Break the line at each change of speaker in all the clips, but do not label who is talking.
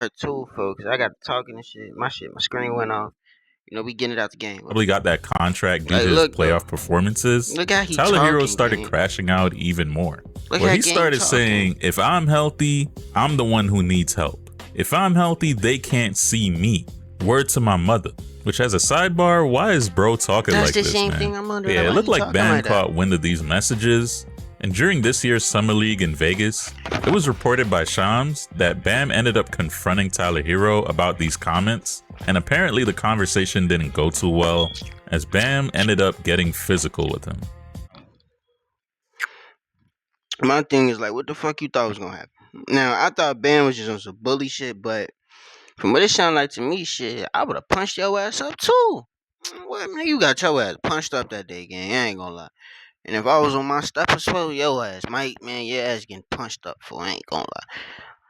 Her too, folks. I got talking and shit. My screen went off. We getting it out the game.
Probably got that contract due
Like,
to his
look though.
playoff performances,
Look how he
Tyler Hero
talking,
started
gang.
crashing out even more.
Look
Where
how
he
game
started
talking.
saying, if I'm healthy, I'm the one who needs help. If I'm healthy, they can't see me. Word to my mother. Which, has a sidebar, why is bro talking
That's
like
the
this,
same
man?
thing I'm under.
Yeah, it
Why
looked
he
like
talking
Bam
like that?
caught wind of these messages. And during this year's Summer League in Vegas, it was reported by Shams that Bam ended up confronting Tyler Hero about these comments, and apparently the conversation didn't go too well, as Bam ended up getting physical with him.
My thing is like, what the fuck you thought was gonna happen? Now I thought Bam was just on some bully shit, but from what it sounded like to me, shit, I would have punched your ass up too. What man, you got your ass punched up that day, gang. I ain't gonna lie. And if I was on my step as well, your ass, Mike, man, your ass getting punched up for. I ain't gonna lie.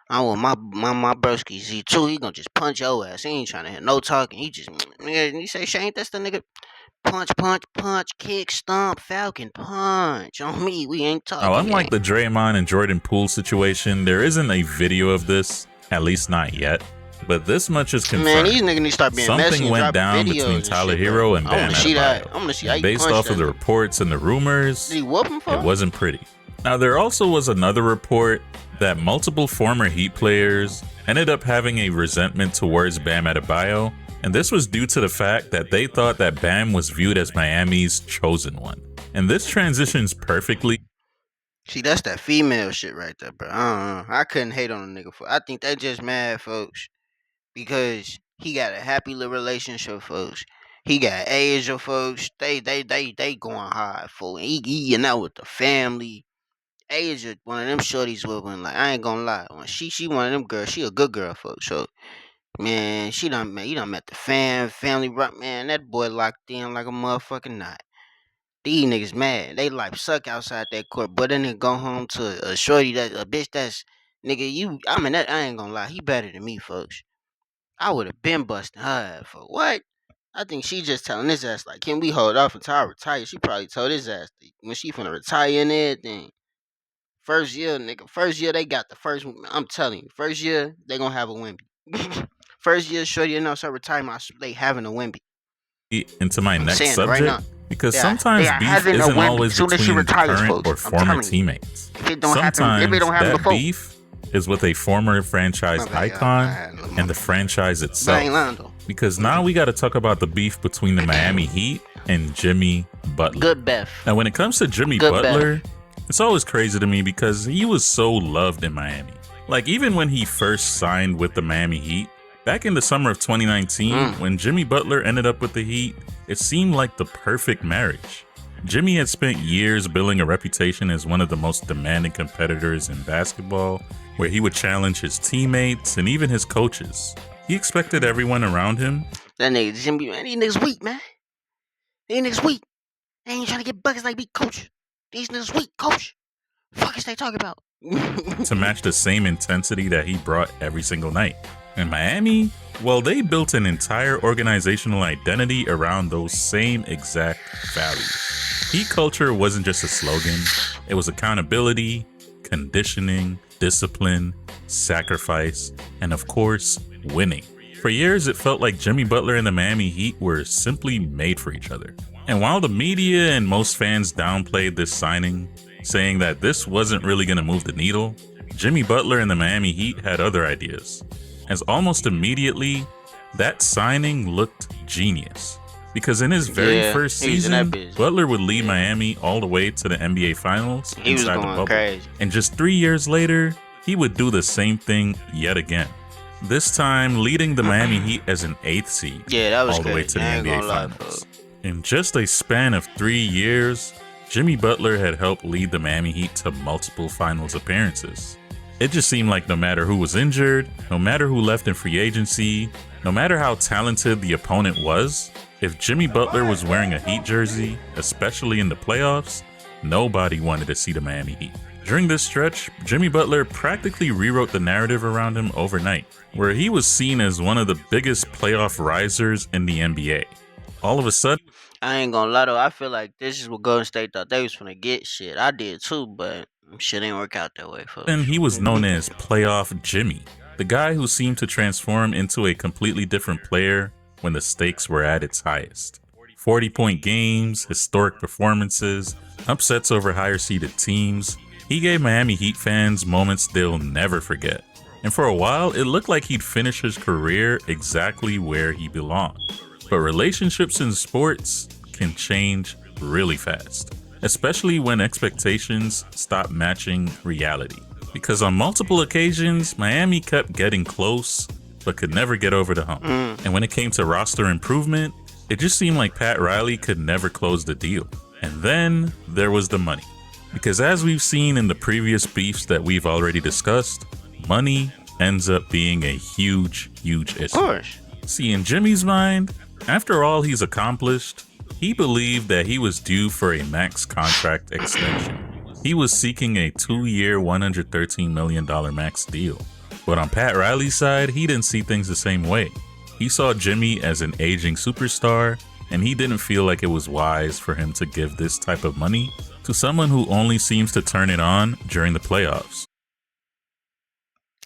I want my broski Z too. He gonna just punch your ass. He ain't trying to hear no talking. He just nigga. You say Shane, that's the nigga. Punch, punch, punch, kick, stomp, Falcon, punch on me. We ain't
Now,
talking,
unlike
gang.
the Draymond and Jordan Poole situation, there isn't a video of this, at least not yet. But this much is confirmed.
Man, these niggas need to start being messy
Something
and
went
dropping
down
videos
between
and
Tyler
shit,
Hero
bro.
and
I
Bam
wanna see that.
Adebayo.
I wanna see how
And
you
based
punch
off
that
of the
nigga.
reports and the rumors,
Did he whoop him for
it wasn't pretty. Now, there also was another report that multiple former Heat players ended up having a resentment towards Bam Adebayo, and this was due to the fact that they thought that Bam was viewed as Miami's chosen one. And this transitions perfectly.
See, that's that female shit right there, bro. I couldn't hate on a nigga for. I think they just mad, folks, because he got a happy little relationship, folks. He got Asia, folks. They going hard, fool. He eating out with the family. Asia, one of them shorties with one. Like I ain't gonna lie, when she one of them girls. She a good girl, folks. So man, he done met the family, rock man. That boy locked in like a motherfucking knot. These niggas mad. They like suck outside that court, but then they go home to a shorty that a bitch that's nigga you. I mean that I ain't gonna lie. He better than me, folks. I would have been busting her ass for what? I think she just telling his ass like, can we hold off until I retire? She probably told his ass when she finna retire and everything. First year, nigga. First year they got the first. I'm telling you, first year they gonna have a Wimby. First year, shorty announced her retirement. They having a Wimby.
Into my
I'm
next
saying it right now.
subject, because
They
sometimes
are
beef
having a
isn't
Wimby
always
soon as she
between
retires,
current
folks.
or
I'm
former
telling you.
teammates.
If it don't happen, if it
Sometimes
don't happen
that
before,
beef is with a former franchise
okay,
icon and the franchise itself.
Lando.
Because now we got to talk about the beef between the Miami Heat and Jimmy Butler.
Good Beth.
Now, when it comes to Jimmy
Good
Butler, it's always crazy to me because he was so loved in Miami. Like, even when he first signed with the Miami Heat, back in the summer of 2019, when Jimmy Butler ended up with the Heat, it seemed like the perfect marriage. Jimmy had spent years building a reputation as one of the most demanding competitors in basketball, where he would challenge his teammates and even his coaches. He expected everyone around him.
That nigga Jimmy, man, these niggas weak, man. These niggas weak. They ain't trying to get buckets like me, coach. These niggas weak, coach. Fuck is they talking about?
To match the same intensity that he brought every single night. In Miami, well, they built an entire organizational identity around those same exact values. Heat culture wasn't just a slogan, it was accountability, conditioning, discipline, sacrifice, and of course, winning. For years, it felt like Jimmy Butler and the Miami Heat were simply made for each other. And while the media and most fans downplayed this signing, saying that this wasn't really going to move the needle, Jimmy Butler and the Miami Heat had other ideas. As almost immediately, that signing looked genius. Because in his very first season, Butler would lead Miami all the way to the NBA Finals inside the bubble.
Crazy.
And just 3 years later, he would do the same thing yet again. This time, leading the Miami Heat as an 8th seed all the way to the NBA Finals. In just a span of 3 years, Jimmy Butler had helped lead the Miami Heat to multiple finals appearances. It just seemed like no matter who was injured, no matter who left in free agency, no matter how talented the opponent was, if Jimmy Butler was wearing a Heat jersey, especially in the playoffs, nobody wanted to see the Miami Heat. During this stretch, Jimmy Butler practically rewrote the narrative around him overnight, where he was seen as one of the biggest playoff risers in the NBA. All of a sudden,
I ain't gonna lie though, I feel like this is what Golden State thought they was finna get shit. I did too, but shit ain't work out that way, folks.
and he was known as Playoff Jimmy. The guy who seemed to transform into a completely different player when the stakes were at its highest. 40-point games, historic performances, upsets over higher seeded teams. He gave Miami Heat fans moments they'll never forget. And for a while, it looked like he'd finish his career exactly where he belonged. But relationships in sports can change really fast, especially when expectations stop matching reality. Because on multiple occasions, Miami kept getting close, but could never get over the hump. And when it came to roster improvement, it just seemed like Pat Riley could never close the deal. And then there was the money. Because as we've seen in the previous beefs that we've already discussed, money ends up being a huge issue.
Of course.
See, in Jimmy's mind, after all he's accomplished, he believed that he was due for a max contract extension. He was seeking a 2-year, $113 million max deal. But on Pat Riley's side, he didn't see things the same way. He saw Jimmy as an aging superstar, and he didn't feel like it was wise for him to give this type of money to someone who only seems to turn it on during the playoffs.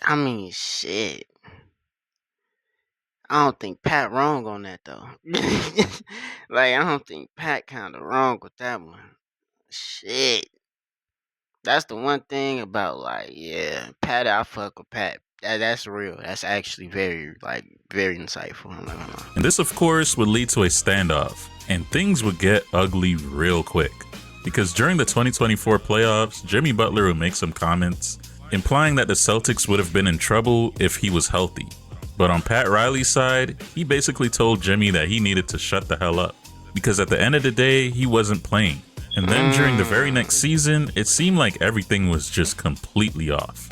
I mean, shit. I don't think Pat wrong on that though. Like, I don't think Pat kind of wrong with that one. Shit. That's the one thing about, like, yeah, Pat. I fuck with Pat. That's real. That's actually very insightful. I'm not gonna lie.
And this, of course, would lead to a standoff, and things would get ugly real quick. Because during the 2024 playoffs, Jimmy Butler would make some comments implying that the Celtics would have been in trouble if he was healthy. But on Pat Riley's side, he basically told Jimmy that he needed to shut the hell up, because at the end of the day, he wasn't playing. And then during the very next season, it seemed like everything was just completely off.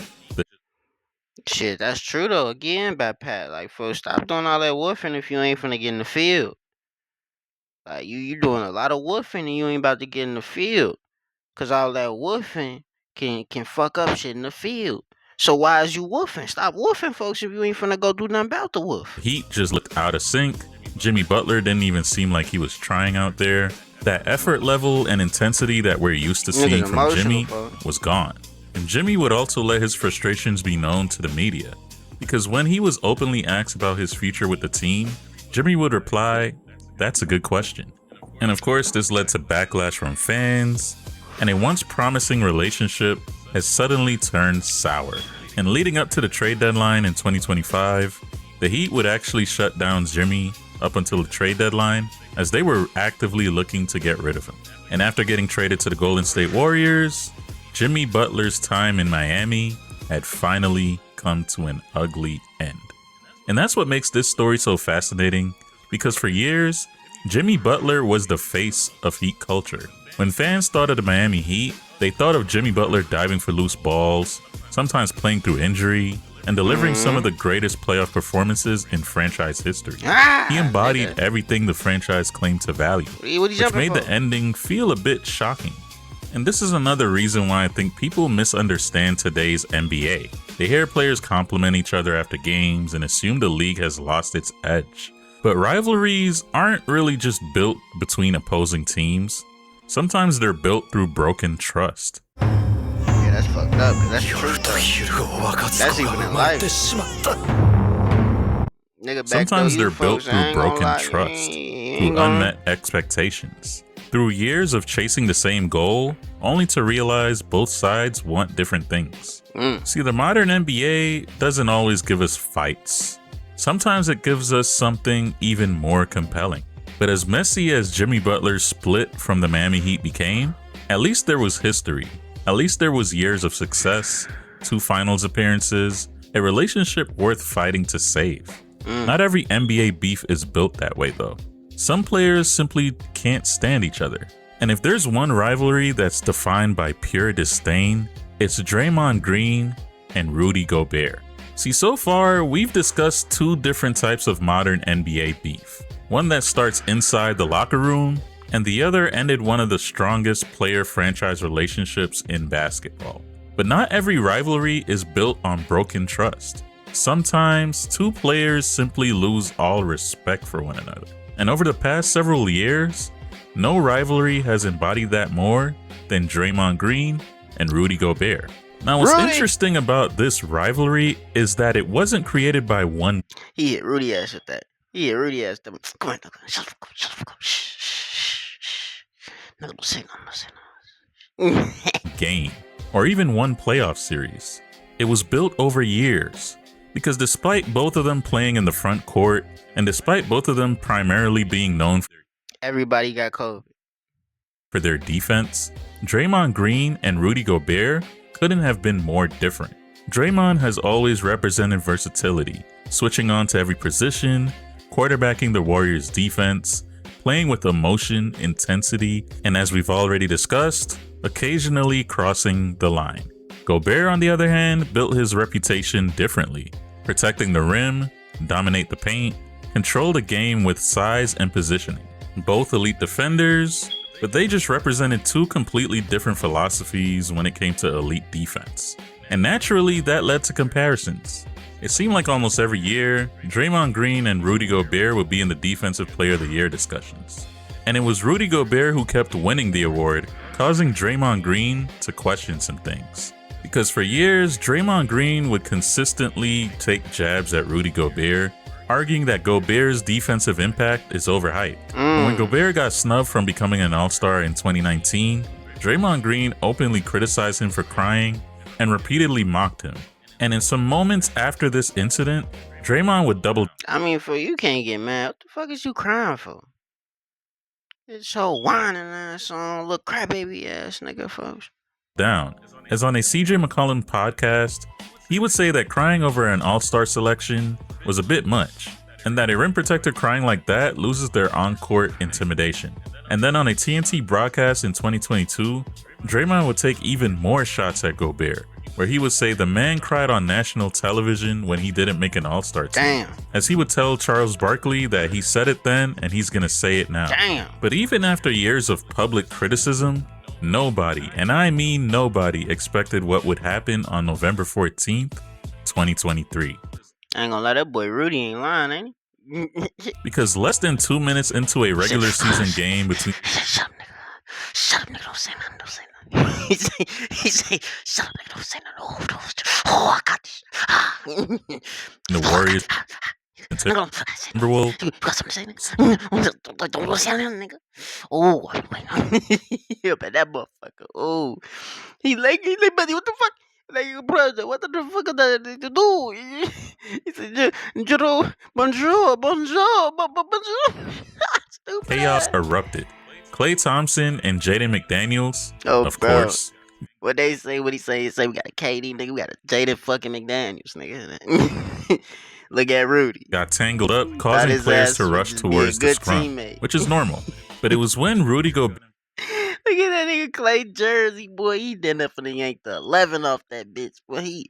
Shit, that's true though. Again, by Pat, like, folks, stop doing all that woofing if you ain't finna get in the field. Like, you doing a lot of woofing and you ain't about to get in the field, cause all that woofing can fuck up shit in the field. So why is you woofing? Stop woofing, folks, if you ain't finna go do nothing about the woof.
Heat just looked out of sync. Jimmy Butler didn't even seem like he was trying out there. That effort level and intensity that we're used to seeing from Jimmy was gone. And Jimmy would also let his frustrations be known to the media. Because when he was openly asked about his future with the team, Jimmy would reply, "That's a good question." And of course, this led to backlash from fans, and a once promising relationship has suddenly turned sour. And leading up to the trade deadline in 2025, the Heat would actually shut down Jimmy up until the trade deadline, as they were actively looking to get rid of him. And after getting traded to the Golden State Warriors, Jimmy Butler's time in Miami had finally come to an ugly end. And that's what makes this story so fascinating, because for years, Jimmy Butler was the face of Heat culture. When fans thought of the Miami Heat, they thought of Jimmy Butler diving for loose balls, sometimes playing through injury, and delivering some of the greatest playoff performances in franchise history. He embodied everything the franchise claimed to value, which made the ending feel a bit shocking. And this is another reason why I think people misunderstand today's NBA. They hear players compliment each other after games and assume the league has lost its edge. But rivalries aren't really just built between opposing teams. Sometimes they're built through broken trust.
Yeah, that's fucked up, 'cause that's true. That's even in life. Nigga,
Sometimes they're built through broken trust, through unmet expectations, through years of chasing the same goal, only to realize both sides want different things. See, the modern NBA doesn't always give us fights. Sometimes it gives us something even more compelling. But as messy as Jimmy Butler's split from the Miami Heat became, at least there was history. At least there was years of success, 2 finals appearances, a relationship worth fighting to save. Not every NBA beef is built that way though. Some players simply can't stand each other. And if there's one rivalry that's defined by pure disdain, it's Draymond Green and Rudy Gobert. See, so far, we've discussed 2 different types of modern NBA beef. One that starts inside the locker room, and the other ended one of the strongest player-franchise relationships in basketball. But not every rivalry is built on broken trust. Sometimes, 2 players simply lose all respect for one another. And over the past several years, no rivalry has embodied that more than Draymond Green and Rudy Gobert. Now, what's
Rudy!
interesting about this rivalry is that it wasn't created by one
He hit Rudy ass with that. He hit Rudy ass. Come on, shut the fuck up, shut the fuck up. Shh. No, don't say nothing, don't say nothing.
game, or even one playoff series. It was built over years, because despite both of them playing in the front court, and despite both of them primarily being known
Everybody got COVID.
for their defense, Draymond Green and Rudy Gobert couldn't have been more different. Draymond has always represented versatility, switching on to every position, quarterbacking the Warriors' defense, playing with emotion, intensity, and as we've already discussed, occasionally crossing the line. Gobert, on the other hand, built his reputation differently, protecting the rim, dominate the paint, control the game with size and positioning. Both elite defenders, but they just represented two completely different philosophies when it came to elite defense. And naturally, that led to comparisons. It seemed like almost every year, Draymond Green and Rudy Gobert would be in the Defensive Player of the Year discussions. And it was Rudy Gobert who kept winning the award, causing Draymond Green to question some things. Because for years, Draymond Green would consistently take jabs at Rudy Gobert, arguing that Gobert's defensive impact is overhyped. But when Gobert got snubbed from becoming an All-Star in 2019, Draymond Green openly criticized him for crying and repeatedly mocked him. And in some moments after this incident, Draymond would double
I mean, for you can't get mad. What the fuck is you crying for? It's so whining ass on little crybaby ass nigga, folks.
down. As on a CJ McCollum podcast, he would say that crying over an All-Star selection was a bit much, and that a rim protector crying like that loses their on-court intimidation. And then on a TNT broadcast in 2022, Draymond would take even more shots at Gobert, where he would say the man cried on national television when he didn't make an All-Star team.
Damn.
As he would tell Charles Barkley that he said it then and he's gonna say it now.
Damn.
But even after years of public criticism, nobody, and I mean nobody, expected what would happen on November 14th, 2023.
I ain't gonna lie, that boy Rudy ain't lying, ain't he?
Because less than 2 minutes into a regular season game between
Shut up, nigga. Shut up, nigga. Don't say nothing. Don't say nothing. He say, shut up, nigga. Don't say nothing. Oh, I got this.
the Warriors and Timberwolves,
You got something to say, nigga? Don't say nothing, nigga. Oh, I'm waiting. Yeah, but that motherfucker. Oh, he like, buddy, what the fuck? Like, brother, what the fuck is that to do? He said, bonjour. Stupid
chaos
ass.
erupted. Klay Thompson and Jaden McDaniels,
Oh,
of
bro.
course,
What they say, what he say? He say we got a KD, nigga. We got a Jaden fucking McDaniels, nigga. Look at Rudy.
got tangled up,
Thought
causing
his
players
ass
to
would
rush
just be a
towards the
good
scrum,
teammate.
which is normal. But it was when Rudy Gobert
Look at that nigga Clay Jersey, boy. He definitely yank the 11 off that bitch, boy. He,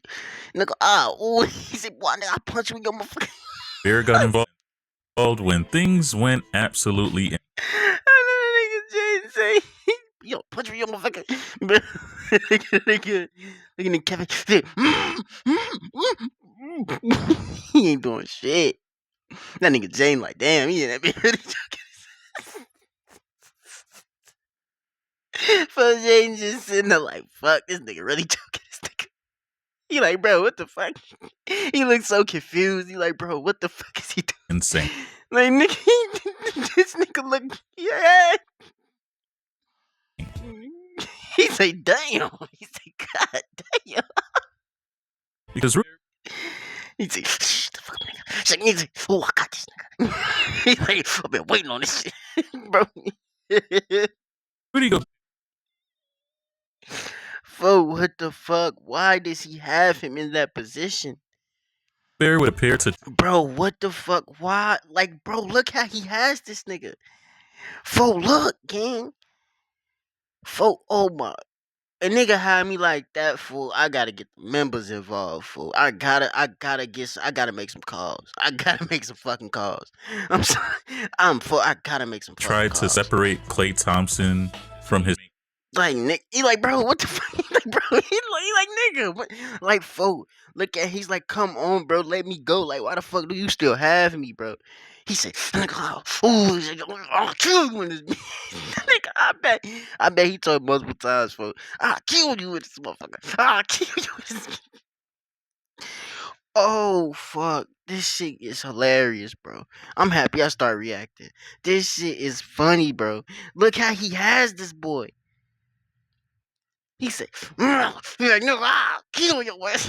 nigga, he said, boy, nigga, I punch you in your motherfucking.
got involved when things went absolutely
I know that nigga Jaden say, yo, punch me in your motherfucking. Look at nigga Kevin. He ain't doing shit. That nigga Jane like, damn, he in that bitch really joking. Fuck Jane just sitting there like, fuck, this nigga really joking this nigga. He like, bro, what the fuck? He looks so confused. He like, bro, what the fuck is he doing?
insane.
Like, nigga, this nigga look, yeah. He say, damn. He say, god damn.
Because
He say, shh, the fuck up, nigga. He say, oh, I got this nigga. He like, I've been waiting on this shit, bro.
Rudy Gobert
What the fuck? Why does he have him in that position?
would appear to
Bro, what the fuck? Why? Like, bro, look how he has this nigga. Look, gang. Oh my. A nigga had me like that, fool. I gotta get the members involved, fool. I gotta make some calls. I gotta make some fucking calls. I'm sorry. I gotta make some fucking
try
calls.
to separate Klay Thompson from his
Like Nick, he like, bro, what the fuck? He like, bro, he like nigga, but like, folk, look at, he's like, come on, bro, let me go. Like, why the fuck do you still have me, bro? He said, nigga, oh, he's like, I'll kill you in this. Nigga, I bet he told multiple times, folk, I'll kill you with this motherfucker. I'll kill you with this. Oh fuck, this shit is hilarious, bro. I'm happy I started reacting. This shit is funny, bro. Look how he has this boy. He said, he's like, no, I'll kill your ass.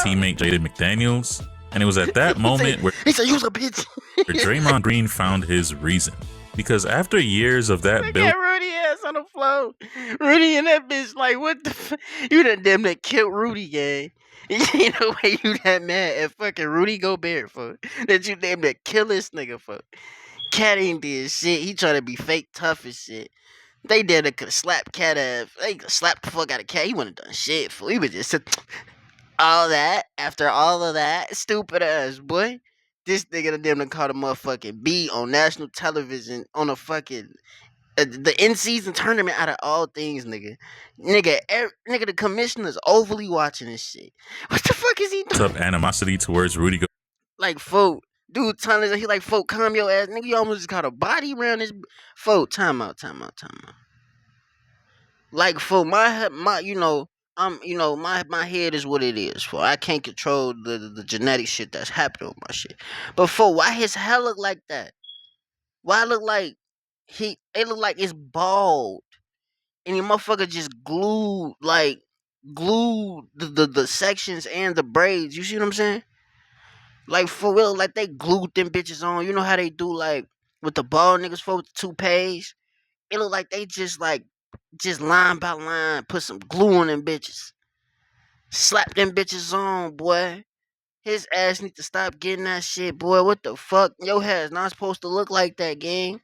Teammate Jaden McDaniels, and it was at that moment where
he said, "Use a bitch."
Draymond Green found his reason, because after years of that
Look
build,
at Rudy ass on the floor. Rudy and that bitch like, what the? You done damn near killed Rudy, gang. You know why you that mad at fucking Rudy Gobert for that you damn near kill this nigga for? Cat ain't did shit. He trying to be fake tough and shit. They did a could slap Cat ass. They could slap the fuck out of Cat. He wouldn't have done shit for. He was just all that after all of that stupid ass boy. This nigga done damn near caught a motherfucking beat on national television on a fucking the in season tournament out of all things, nigga. Nigga, the commissioner's overly watching this shit. What the fuck is he doing?
up animosity towards Rudy
Like, folk, dude, telling he like, folk, calm your ass, nigga. You almost just caught a body around this. Folk, time out. Like, folk, my, you know, my head is what it is. For I can't control the genetic shit that's happening with my shit. But for why his hair look like that? Why look like it look like it's bald, and your motherfucker just glued the sections and the braids. You see what I'm saying? Like for real, like they glued them bitches on. You know how they do like with the bald niggas for with the toupees? It look like they just line by line put some glue on them bitches. Slap them bitches on, boy. His ass need to stop getting that shit, boy. What the fuck? Your hair is not supposed to look like that, gang.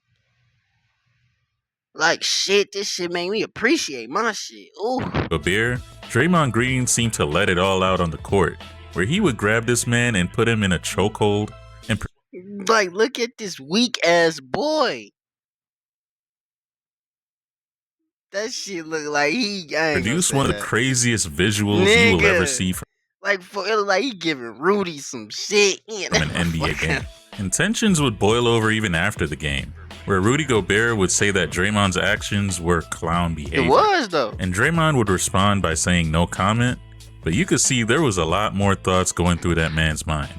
Like shit, this shit made me appreciate my shit. Ooh.
Gobert, Draymond Green seemed to let it all out on the court, where he would grab this man and put him in a chokehold and
like, look at this weak ass boy. That shit look like
produce one of the craziest visuals you will ever see from
like for it look like he giving Rudy some shit
from an NBA game. And tensions would boil over even after the game, where Rudy Gobert would say that Draymond's actions were clown behavior.
It was though.
And Draymond would respond by saying no comment, but you could see there was a lot more thoughts going through that man's mind.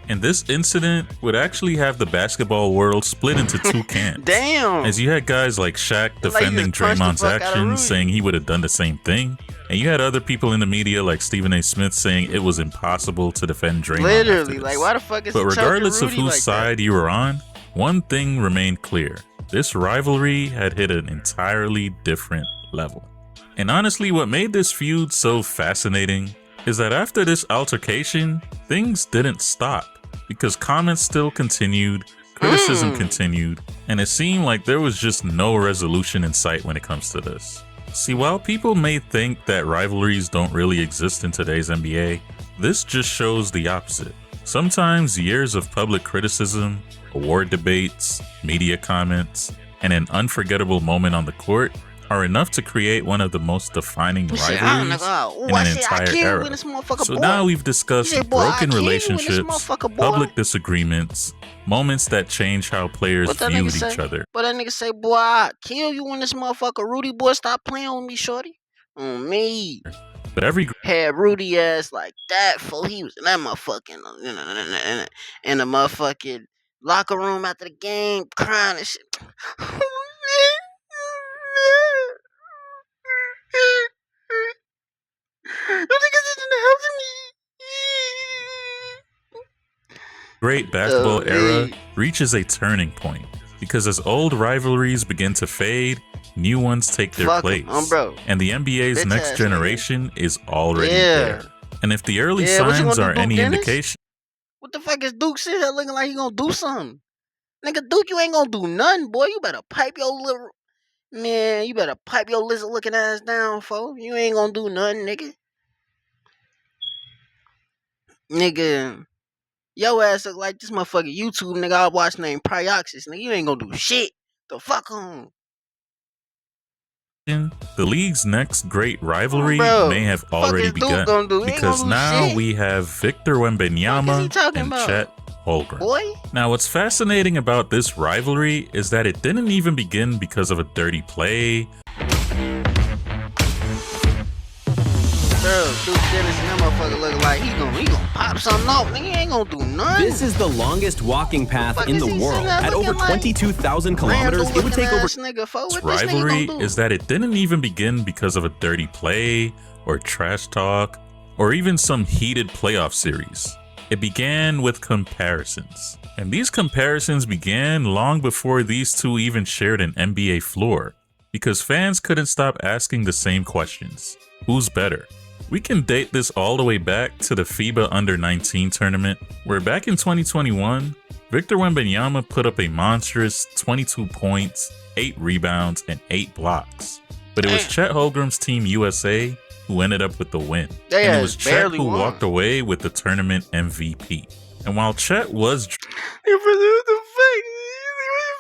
And this incident would actually have the basketball world split into two camps.
Damn.
As you had guys like Shaq defending Draymond's actions, saying he would have done the same thing. And you had other people in the media like Stephen A. Smith saying it was impossible to defend Draymond.
Literally, like why the fuck is
But regardless of
Rudy
whose
like
side
that?
you were on, one thing remained clear. This rivalry had hit an entirely different level. And honestly, what made this feud so fascinating is that after this altercation, things didn't stop, because comments still continued, criticism continued, and it seemed like there was just no resolution in sight when it comes to this. See, while people may think that rivalries don't really exist in today's NBA, this just shows the opposite. Sometimes years of public criticism, award debates, media comments, and an unforgettable moment on the court are enough to create one of the most defining rivalries in an entire era. So now we've discussed broken relationships, public disagreements, moments that change how players viewed each other.
But that nigga say, boy, I kill you when this motherfucker Rudy boy stop playing with me, shorty. On me.
But every
had Rudy ass like that for he was in that motherfucking in the motherfucking locker room after the game crying and shit.
Great basketball era reaches a turning point, because as old rivalries begin to fade, new ones take their place, and the NBA's next generation is already there. And if the early signs are any indication,
what the fuck is Duke sitting here looking like he gonna do something? Nigga, Duke, you ain't gonna do nothing, boy. You better pipe your little man. You better pipe your lizard looking ass down, fo. You ain't gonna do nothing, nigga. Nigga, your ass look like this motherfucking YouTube nigga I watch named Prioxis. Nigga, you ain't gonna do shit. The fuck on.
The league's next great rivalry may
Bro,
have
fuck
already
is Duke
begun
gonna do? He ain't
because
gonna do
now
shit.
we have Victor
Fuck is he
Wembanyama
talking
and
about?
Chet Holmgren.
Boy,
Now, what's fascinating about this rivalry is that it didn't even begin because of a dirty play.
bro, Duke Dennis and that motherfucker looking like he gonna pop something off. Nigga, he ain't gonna do nothing.
This is the longest walking path
Fuck
in
is
the
he
world.
sitting there
At over
looking like
22,000 kilometers,
Randall
it would take over.
looking ass nigga, fuck,
This
what this nigga
rivalry
gonna do?
is that it didn't even begin because of a dirty play or trash talk or even some heated playoff series. It began with comparisons. And these comparisons began long before these two even shared an NBA floor because fans couldn't stop asking the same questions. Who's better? We can date this all the way back to the FIBA Under-19 tournament, where back in 2021, Victor Wembanyama put up a monstrous 22 points, 8 rebounds, and 8 blocks. But it was
Damn.
Chet Holmgren's Team USA who ended up with the win.
They
And it
had
was Chet
barely
who
won.
walked away with the tournament MVP. And while Chet was
What the fuck? You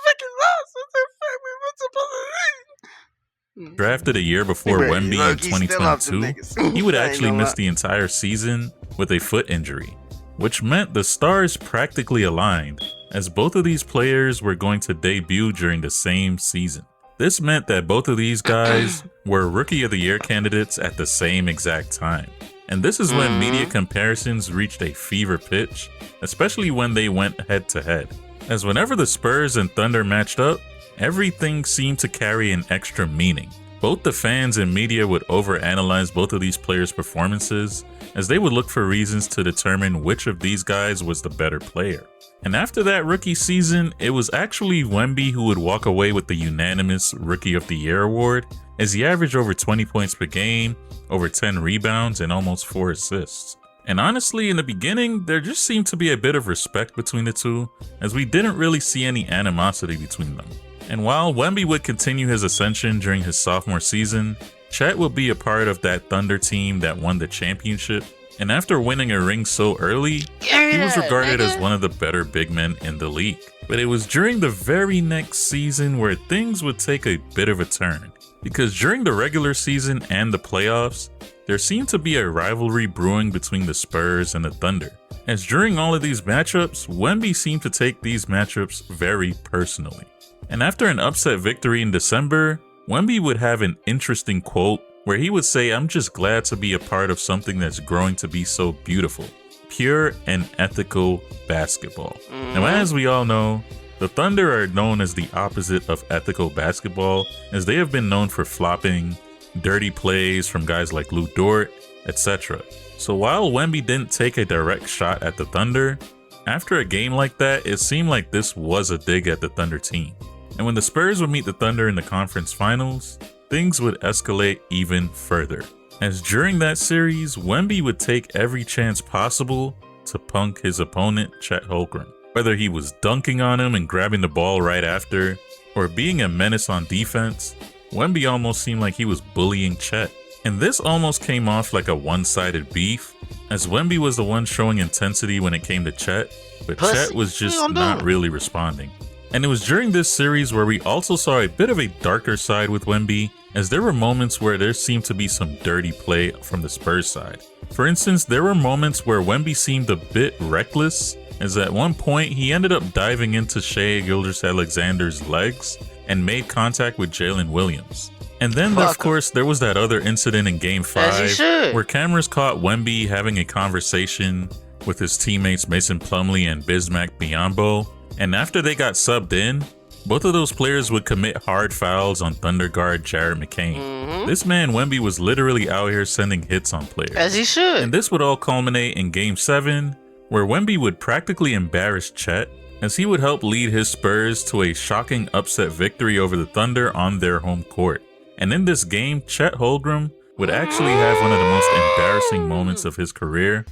fucking lost. What the fuck? What's supposed to
drafted a year before
Bro,
Wemby
look,
in
he's still off the
2022,
niggas.
he would
I ain't
actually
gonna
miss
lie.
the entire season with a foot injury, which meant the stars practically aligned, as both of these players were going to debut during the same season. This meant that both of these guys were Rookie of the Year candidates at the same exact time. And this is when media comparisons reached a fever pitch, especially when they went head to head. As whenever the Spurs and Thunder matched up, everything seemed to carry an extra meaning. Both the fans and media would overanalyze both of these players' performances, as they would look for reasons to determine which of these guys was the better player. And after that rookie season, it was actually Wemby who would walk away with the unanimous Rookie of the Year award, as he averaged over 20 points per game, over 10 rebounds, and almost 4 assists. And honestly, in the beginning, there just seemed to be a bit of respect between the two, as we didn't really see any animosity between them. And while Wemby would continue his ascension during his sophomore season, Chet would be a part of that Thunder team that won the championship. And after winning a ring so early, he was regarded as one of the better big men in the league. But it was during the very next season where things would take a bit of a turn. Because during the regular season and the playoffs, there seemed to be a rivalry brewing between the Spurs and the Thunder. As during all of these matchups, Wemby seemed to take these matchups very personally. And after an upset victory in December, Wemby would have an interesting quote where he would say, "I'm just glad to be a part of something that's growing to be so beautiful. Pure and ethical basketball." Now, as we all know, the Thunder are known as the opposite of ethical basketball, as they have been known for flopping, dirty plays from guys like Lou Dort, etc. So while Wemby didn't take a direct shot at the Thunder, after a game like that, it seemed like this was a dig at the Thunder team. And when the Spurs would meet the Thunder in the conference finals, things would escalate even further. As during that series, Wemby would take every chance possible to punk his opponent, Chet Holmgren. Whether he was dunking on him and grabbing the ball right after, or being a menace on defense, Wemby almost seemed like he was bullying Chet. And this almost came off like a one-sided beef, as Wemby was the one showing intensity when it came to Chet, but
Pussy.
Chet was just
What you gonna
not
do?
really responding. And it was during this series where we also saw a bit of a darker side with Wemby, as there were moments where there seemed to be some dirty play from the Spurs side. For instance, there were moments where Wemby seemed a bit reckless, as at one point he ended up diving into Shai Gilgeous-Alexander's legs and made contact with Jalen Williams. And then,
Fuck
of course, there was that other incident in Game
As he
5
should.
where cameras caught Wemby having a conversation with his teammates Mason Plumlee and Bismack Biyombo. And after they got subbed in, both of those players would commit hard fouls on Thunder guard Jared McCain. This man, Wemby, was literally out here sending hits on players.
As he should.
And this would all culminate in Game 7, where Wemby would practically embarrass Chet, as he would help lead his Spurs to a shocking upset victory over the Thunder on their home court. And in this game, Chet Holmgren would actually have one of the most embarrassing moments of his career.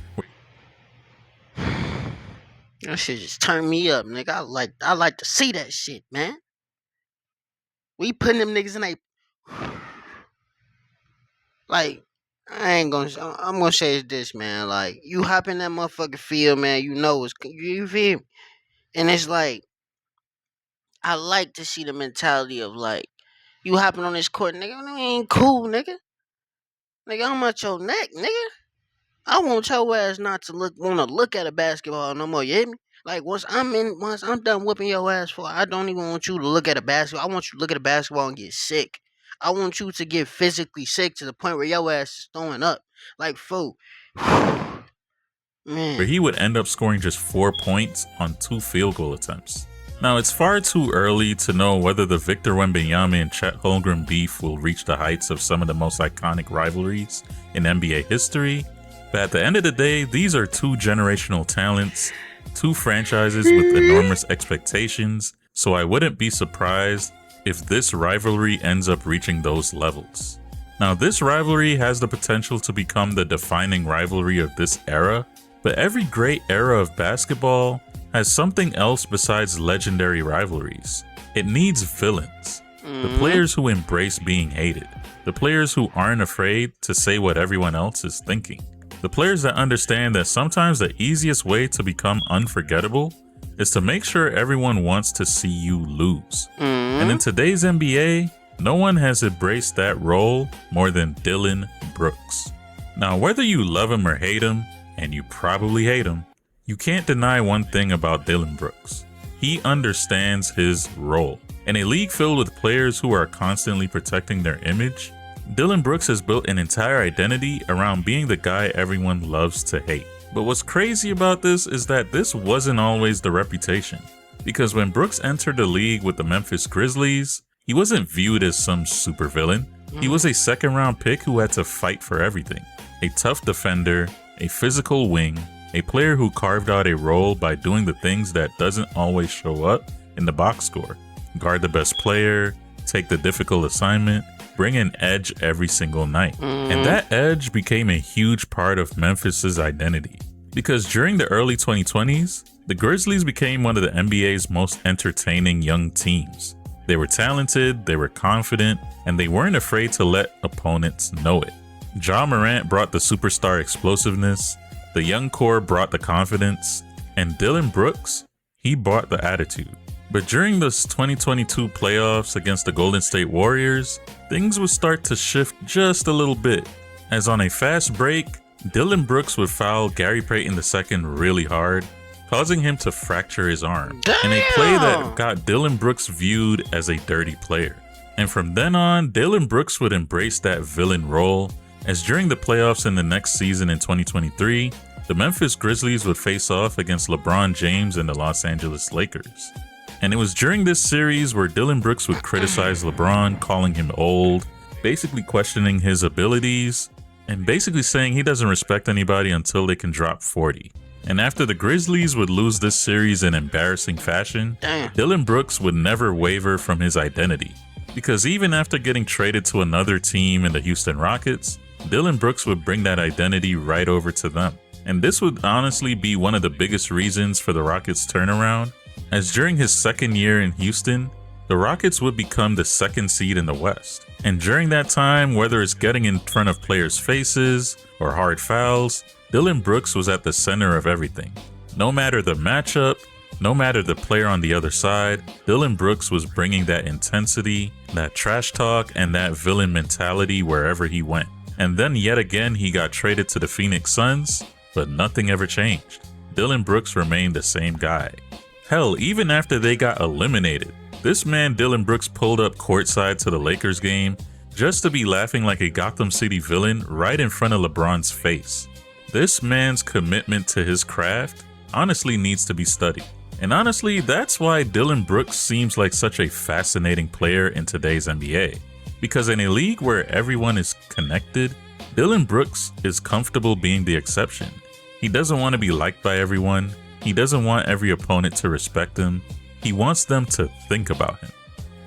That shit just turned me up, nigga. I like to see that shit, man. We putting them niggas in a like. I'm gonna say this, man. Like, you hop in that motherfucking field, man. You know you feel me? And it's like, I like to see the mentality of like, You hopping on this court, nigga. You ain't cool, nigga. Nigga, I'm at your neck, nigga. I want your ass not to wanna look at a basketball no more. You hear me? Like once I'm done whooping your ass for, I don't even want you to look at a basketball. I want you to look at a basketball and get sick. I want you to get physically sick to the point where your ass is throwing up. Like, fool.
Where
Man.
he would end up scoring just 4 points on 2 field goal attempts. Now, it's far too early to know whether the Victor Wembanyama and Chet Holmgren beef will reach the heights of some of the most iconic rivalries in NBA history, but at the end of the day, these are 2 generational talents, 2 franchises with enormous expectations, so I wouldn't be surprised if this rivalry ends up reaching those levels. Now, this rivalry has the potential to become the defining rivalry of this era, but every great era of basketball has something else besides legendary rivalries. It needs villains. The players who embrace being hated. The players who aren't afraid to say what everyone else is thinking. The players that understand that sometimes the easiest way to become unforgettable is to make sure everyone wants to see you lose. And in today's NBA, no one has embraced that role more than Dillon Brooks. Now, whether you love him or hate him, and you probably hate him, you can't deny one thing about Dillon Brooks. He understands his role. In a league filled with players who are constantly protecting their image, Dillon Brooks has built an entire identity around being the guy everyone loves to hate. But what's crazy about this is that this wasn't always the reputation. Because when Brooks entered the league with the Memphis Grizzlies, he wasn't viewed as some supervillain. He was a second-round pick who had to fight for everything. A tough defender, a physical wing, a player who carved out a role by doing the things that doesn't always show up in the box score. Guard the best player, take the difficult assignment, bring an edge every single night. And that edge became a huge part of Memphis's identity. Because during the early 2020s, the Grizzlies became one of the NBA's most entertaining young teams. They were talented, they were confident, and they weren't afraid to let opponents know it. Ja Morant brought the superstar explosiveness, the young core brought the confidence, and Dillon Brooks, he brought the attitude. But during this 2022 playoffs against the Golden State Warriors, things would start to shift just a little bit, as on a fast break, Dillon Brooks would foul Gary Payton II really hard, causing him to fracture his arm, in a play that got Dillon Brooks viewed as a dirty player. And from then on, Dillon Brooks would embrace that villain role, as during the playoffs in the next season in 2023, the Memphis Grizzlies would face off against LeBron James and the Los Angeles Lakers. And it was during this series where Dillon Brooks would criticize LeBron, calling him old, basically questioning his abilities, and basically saying he doesn't respect anybody until they can drop 40. And after the Grizzlies would lose this series in embarrassing fashion, Dillon Brooks would never waver from his identity. Because even after getting traded to another team in the Houston Rockets, Dillon Brooks would bring that identity right over to them. And this would honestly be one of the biggest reasons for the Rockets' turnaround, as during his second year in Houston, the Rockets would become the 2nd seed in the West. And during that time, whether it's getting in front of players' faces or hard fouls, Dillon Brooks was at the center of everything. No matter the matchup, no matter the player on the other side, Dillon Brooks was bringing that intensity, that trash talk, and that villain mentality wherever he went. And then yet again, he got traded to the Phoenix Suns, but nothing ever changed. Dillon Brooks remained the same guy. Hell, even after they got eliminated, this man Dillon Brooks pulled up courtside to the Lakers game just to be laughing like a Gotham City villain right in front of LeBron's face. This man's commitment to his craft honestly needs to be studied. And honestly, that's why Dillon Brooks seems like such a fascinating player in today's NBA. Because in a league where everyone is connected, Dillon Brooks is comfortable being the exception. He doesn't want to be liked by everyone. He doesn't want every opponent to respect him. He wants them to think about him.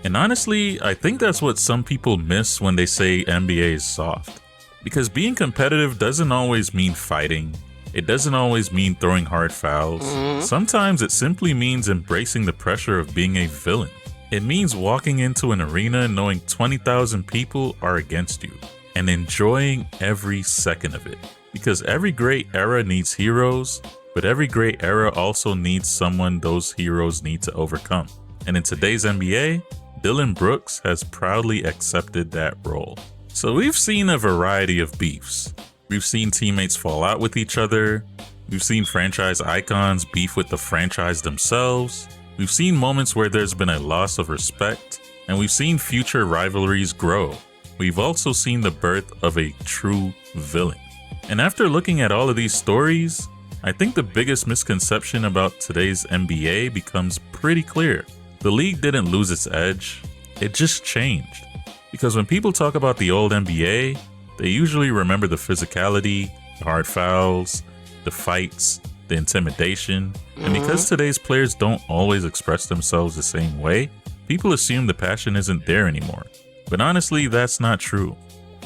And honestly, I think that's what some people miss when they say NBA is soft. Because being competitive doesn't always mean fighting. It doesn't always mean throwing hard fouls. Sometimes it simply means embracing the pressure of being a villain. It means walking into an arena knowing 20,000 people are against you and enjoying every second of it. Because every great era needs heroes, but every great era also needs someone those heroes need to overcome. And in today's NBA, Dylan Brooks has proudly accepted that role. So we've seen a variety of beefs. We've seen teammates fall out with each other. We've seen franchise icons beef with the franchise themselves. We've seen moments where there's been a loss of respect, and we've seen future rivalries grow. We've also seen the birth of a true villain. And after looking at all of these stories, I think the biggest misconception about today's NBA becomes pretty clear. The league didn't lose its edge, it just changed. Because when people talk about the old NBA, they usually remember the physicality, the hard fouls, the fights, the intimidation. And because today's players don't always express themselves the same way, people assume the passion isn't there anymore. But honestly, that's not true.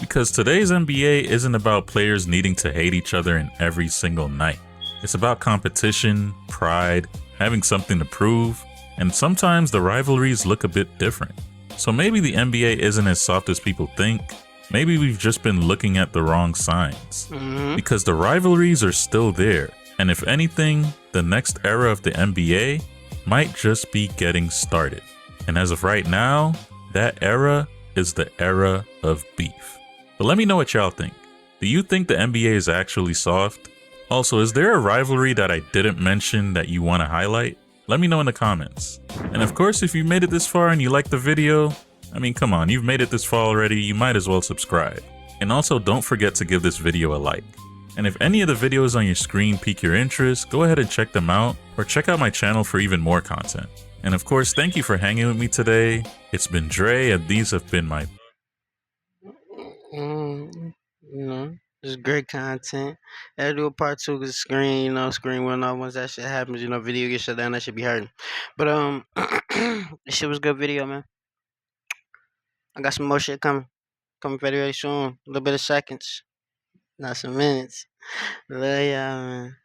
Because today's NBA isn't about players needing to hate each other in every single night. It's about competition, pride, having something to prove, and sometimes the rivalries look a bit different. So maybe the NBA isn't as soft as people think. Maybe we've just been looking at the wrong signs. Because the rivalries are still there. And if anything, the next era of the NBA might just be getting started. And as of right now, that era is the era of beef. But let me know what y'all think. Do you think the NBA is actually soft? Also, is there a rivalry that I didn't mention that you want to highlight? Let me know in the comments. And of course, if you made it this far and you liked the video, I mean, come on, you've made it this far already, you might as well subscribe. And also, don't forget to give this video a like. And if any of the videos on your screen pique your interest, go ahead and check them out, or check out my channel for even more content. And of course, thank you for hanging with me today. It's been Dre, and these have been my...
It's great content. I'll do a part 2 because screen went off. Once that shit happens, video gets shut down, that should be hurting. But, this shit was a good video, man. I got some more shit coming very, very soon. A little bit of seconds, not some minutes. Love y'all, man.